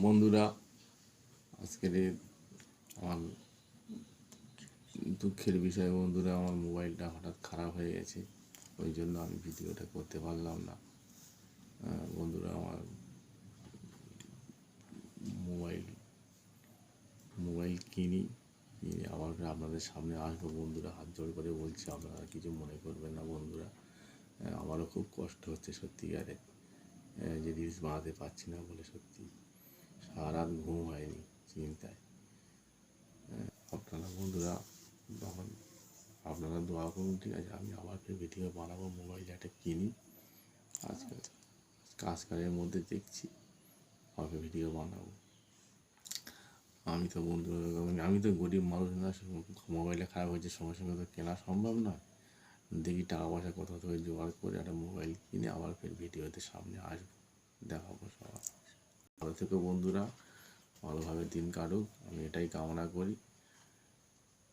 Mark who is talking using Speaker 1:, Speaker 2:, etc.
Speaker 1: বন্ধুরা, আজকের আমার দুঃখের বিষয় বন্ধুরা, আমার মোবাইলটা হঠাৎ খারাপ হয়ে গেছে। ওই জন্য আমি ভিডিওটা করতে পারলাম না। বন্ধুরা, আমার মোবাইল মোবাইল কিনে আবার আপনাদের সামনে আসবো বন্ধুরা। হাত জোড় করে বলছি, আপনারা কিছু মনে করবেন না বন্ধুরা। আমারও খুব কষ্ট হচ্ছে সত্যিকারে, যে রিলস বানাতে পারছি না বলে। সত্যি সারা রাত ঘুম হয়নি চিন্তায়। আপনারা বন্ধুরা তখন আপনারা দোয়া করুন, ঠিক আছে? আমি আবার ফের ভিডিও বানাবো, মোবাইল একটা কিনি। আজকালের মধ্যে দেখছি আবার ভিডিও বানাবো। আমি তো গরিব মানুষ না, মোবাইলটা খারাপ হয়েছে সঙ্গে সঙ্গে তো কেনা সম্ভব নয়। দেখি টাকা পয়সা কোথাও থেকে জোগাড় করে একটা মোবাইল কিনে আবার ফের ভিডিওতে সামনে আসবো, দেখাবো সবার। ভালো থেকো বন্ধুরা, ভালোভাবে দিন কাটুক, আমি এটাই কামনা করি।